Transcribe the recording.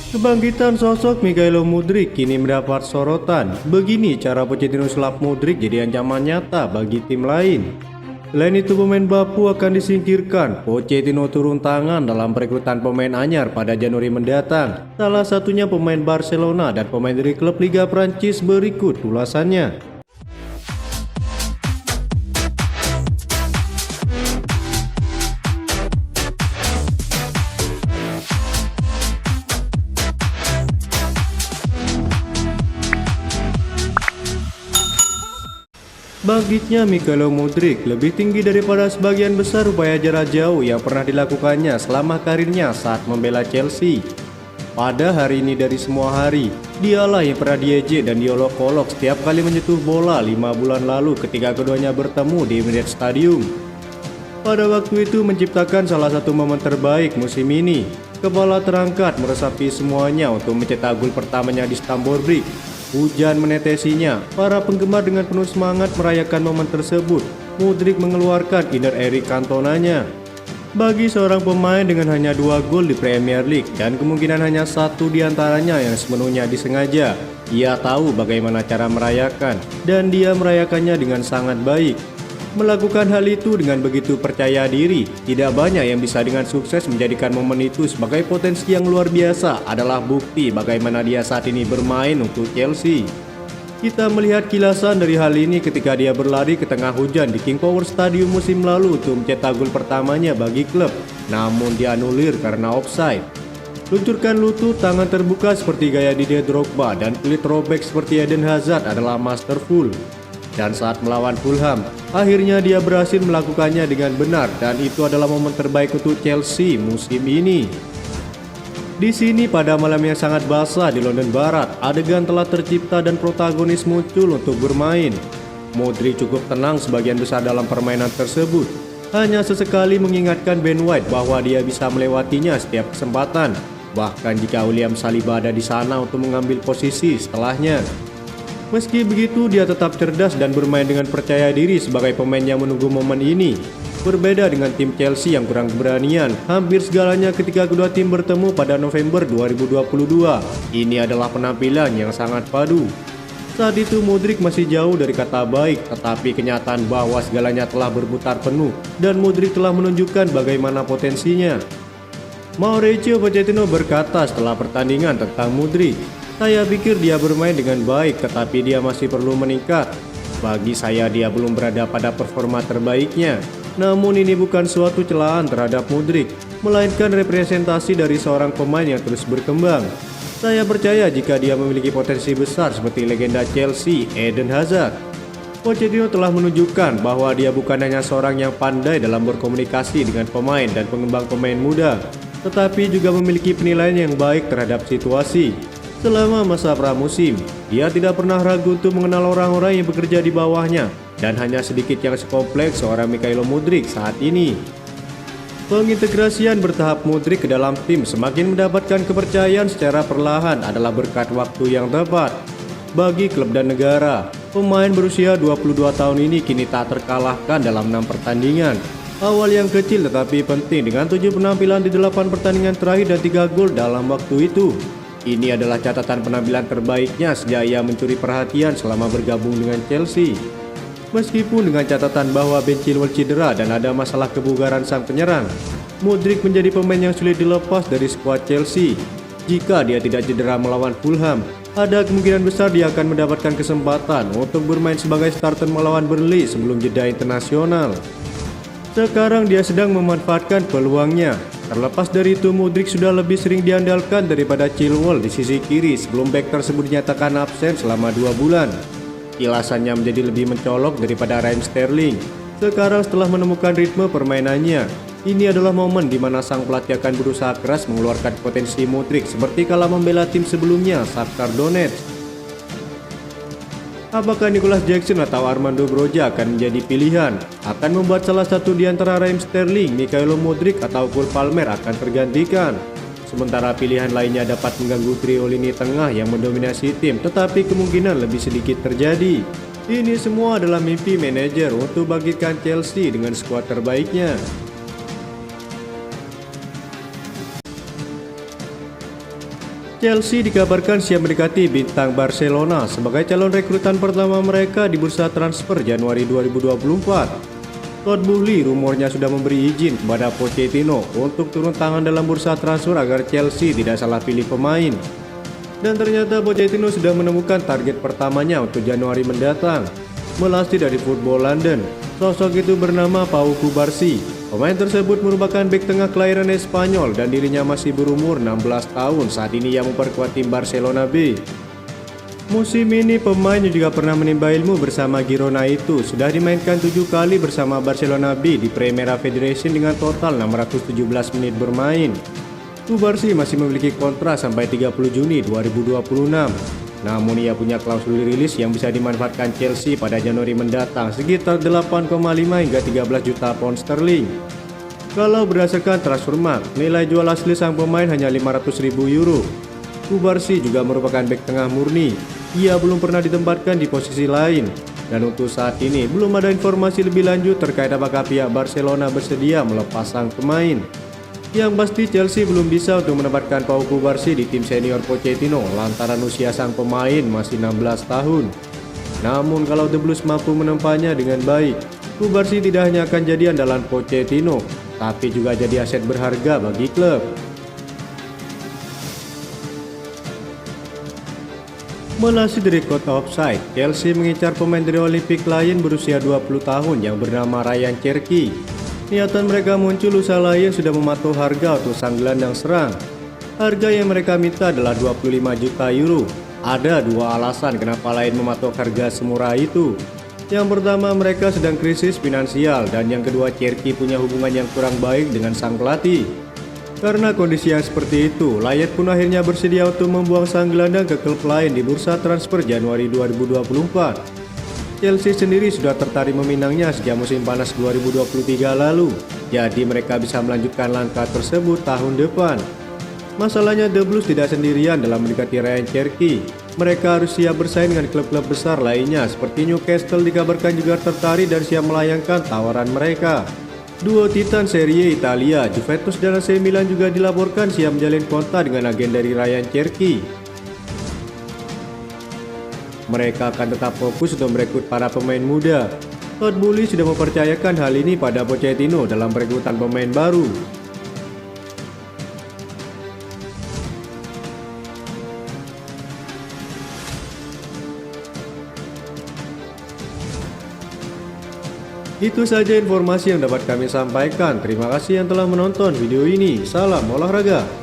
Kebangkitan sosok Mikhailo Mudryk kini mendapat sorotan. Begini cara Pochettino sulap Mudryk jadi ancaman nyata bagi tim lain. Selain itu pemain bapu akan disingkirkan. Pochettino turun tangan dalam perekrutan pemain anyar pada Januari mendatang. Salah satunya pemain Barcelona dan pemain dari klub Liga Prancis berikut ulasannya. Bangkitnya Mikhailo Mudryk lebih tinggi daripada sebagian besar upaya jarak jauh yang pernah dilakukannya selama karirnya saat membela Chelsea. Pada hari ini dari semua hari, dialah yang pernah diejek dan diolok-olok setiap kali menyentuh bola 5 bulan lalu ketika keduanya bertemu di Emirates Stadium. Pada waktu itu menciptakan salah satu momen terbaik musim ini. Kepala terangkat meresapi semuanya untuk mencetak gol pertamanya di Stamford Bridge. Hujan menetesinya, para penggemar dengan penuh semangat merayakan momen tersebut. Mudryk mengeluarkan inner Eric Cantonanya. Bagi seorang pemain dengan hanya 2 gol di Premier League dan kemungkinan hanya satu diantaranya yang sepenuhnya disengaja, ia tahu bagaimana cara merayakan dan dia merayakannya dengan sangat baik. Melakukan hal itu dengan begitu percaya diri, tidak banyak yang bisa dengan sukses menjadikan momen itu sebagai potensi yang luar biasa adalah bukti bagaimana dia saat ini bermain untuk Chelsea. Kita melihat kilasan dari hal ini ketika dia berlari ke tengah hujan di King Power Stadium musim lalu untuk mencetak gol pertamanya bagi klub, namun dianulir karena offside. Luncurkan lutut, tangan terbuka seperti gaya Didier Drogba dan kulit robek seperti Eden Hazard adalah masterful. Dan saat melawan Fulham, akhirnya dia berhasil melakukannya dengan benar dan itu adalah momen terbaik untuk Chelsea musim ini. Di sini pada malam yang sangat basah di London Barat, adegan telah tercipta dan protagonis muncul untuk bermain. Mudryk cukup tenang sebagian besar dalam permainan tersebut. Hanya sesekali mengingatkan Ben White bahwa dia bisa melewatinya setiap kesempatan. Bahkan jika William Saliba ada di sana untuk mengambil posisi setelahnya. Meski begitu, dia tetap cerdas dan bermain dengan percaya diri sebagai pemain yang menunggu momen ini. Berbeda dengan tim Chelsea yang kurang keberanian, hampir segalanya ketika kedua tim bertemu pada November 2022. Ini adalah penampilan yang sangat padu. Saat itu Mudryk masih jauh dari kata baik, tetapi kenyataan bahwa segalanya telah berputar penuh dan Mudryk telah menunjukkan bagaimana potensinya. Mauricio Pochettino berkata setelah pertandingan tentang Mudryk, "Saya pikir dia bermain dengan baik, tetapi dia masih perlu meningkat. Bagi saya dia belum berada pada performa terbaiknya. Namun ini bukan suatu celaan terhadap Mudryk, melainkan representasi dari seorang pemain yang terus berkembang. Saya percaya jika dia memiliki potensi besar seperti legenda Chelsea, Eden Hazard." Pochettino telah menunjukkan bahwa dia bukan hanya seorang yang pandai dalam berkomunikasi dengan pemain dan pengembang pemain muda, tetapi juga memiliki penilaian yang baik terhadap situasi. Selama masa pramusim, dia tidak pernah ragu untuk mengenal orang-orang yang bekerja di bawahnya dan hanya sedikit yang sekompleks seorang Mikhailo Mudryk saat ini. Pengintegrasian bertahap Mudryk ke dalam tim semakin mendapatkan kepercayaan secara perlahan adalah berkat waktu yang tepat. Bagi klub dan negara, pemain berusia 22 tahun ini kini tak terkalahkan dalam 6 pertandingan. Awal yang kecil tetapi penting dengan 7 penampilan di 8 pertandingan terakhir dan 3 gol dalam waktu itu. Ini adalah catatan penampilan terbaiknya sejak ia mencuri perhatian selama bergabung dengan Chelsea. Meskipun dengan catatan bahwa Ben Chilwell cedera dan ada masalah kebugaran sang penyerang, Mudryk menjadi pemain yang sulit dilepas dari skuad Chelsea. Jika dia tidak cedera melawan Fulham, ada kemungkinan besar dia akan mendapatkan kesempatan untuk bermain sebagai starter melawan Burnley sebelum jeda internasional. Sekarang dia sedang memanfaatkan peluangnya. Terlepas dari itu, Mudryk sudah lebih sering diandalkan daripada Chilwell di sisi kiri sebelum bek tersebut dinyatakan absen selama 2 bulan. Kilasannya menjadi lebih mencolok daripada Raheem Sterling. Sekarang setelah menemukan ritme permainannya, ini adalah momen di mana sang pelatih akan berusaha keras mengeluarkan potensi Mudryk seperti kala membela tim sebelumnya, Shakhtar Donetsk. Apakah Nicholas Jackson atau Armando Broja akan menjadi pilihan? Akan membuat salah satu di antara Raheem Sterling, Mikhailo Mudryk atau Cole Palmer akan tergantikan. Sementara pilihan lainnya dapat mengganggu trio lini tengah yang mendominasi tim, tetapi kemungkinan lebih sedikit terjadi. Ini semua adalah mimpi manajer untuk bangkitkan Chelsea dengan skuad terbaiknya. Chelsea dikabarkan siap mendekati bintang Barcelona sebagai calon rekrutan pertama mereka di bursa transfer Januari 2024. Todd Boehly rumornya sudah memberi izin kepada Pochettino untuk turun tangan dalam bursa transfer agar Chelsea tidak salah pilih pemain. Dan ternyata Pochettino sudah menemukan target pertamanya untuk Januari mendatang. Melasih dari Football London, sosok itu bernama Pau Cubarsí. Pemain tersebut merupakan bek tengah kelahiran Spanyol dan dirinya masih berumur 16 tahun saat ini yang memperkuat tim Barcelona B. Musim ini pemain yang juga pernah menimba ilmu bersama Girona itu sudah dimainkan 7 kali bersama Barcelona B di Primera Federation dengan total 617 menit bermain. Cubarsí masih memiliki kontrak sampai 30 Juni 2026. Namun ia punya klausul rilis yang bisa dimanfaatkan Chelsea pada Januari mendatang sekitar 8,5 hingga 13 juta pound sterling. Kalau berdasarkan Transfermarkt, nilai jual asli sang pemain hanya 500.000 euro. Cubarsí juga merupakan bek tengah murni. Ia belum pernah ditempatkan di posisi lain. Dan untuk saat ini belum ada informasi lebih lanjut terkait apakah pihak Barcelona bersedia melepas sang pemain. Yang pasti Chelsea belum bisa untuk menempatkan Pau Cubarsí di tim senior Pochettino lantaran usia sang pemain masih 16 tahun. Namun kalau The Blues mampu menempatnya dengan baik, Cubarsí tidak hanya akan jadi andalan Pochettino, tapi juga jadi aset berharga bagi klub. Melasih dari Kota Offside, Chelsea mengincar pemain dari Olimpik Lyon berusia 20 tahun yang bernama Ryan Cherki. Niatan mereka muncul usaha Lyon sudah mematok harga untuk sang gelandang serang. Harga yang mereka minta adalah 25 juta euro. Ada dua alasan kenapa Lyon mematok harga semurah itu. Yang pertama, mereka sedang krisis finansial, dan yang kedua, Cherki punya hubungan yang kurang baik dengan sang pelatih. Karena kondisi yang seperti itu, Lyon pun akhirnya bersedia untuk membuang sang gelandang ke klub lain di bursa transfer Januari 2024. Chelsea sendiri sudah tertarik meminangnya sejak musim panas 2023 lalu, jadi mereka bisa melanjutkan langkah tersebut tahun depan. Masalahnya The Blues tidak sendirian dalam mendekati Ryan Cherki. Mereka harus siap bersaing dengan klub-klub besar lainnya seperti Newcastle dikabarkan juga tertarik dan siap melayangkan tawaran mereka. Duo Titan Serie Italia, Juventus dan AC Milan juga dilaporkan siap menjalin kontak dengan agen dari Ryan Cherki. Mereka akan tetap fokus untuk merekrut para pemain muda. Todd Boehly sudah mempercayakan hal ini pada Pochettino dalam perekrutan pemain baru. Itu saja informasi yang dapat kami sampaikan. Terima kasih yang telah menonton video ini. Salam olahraga.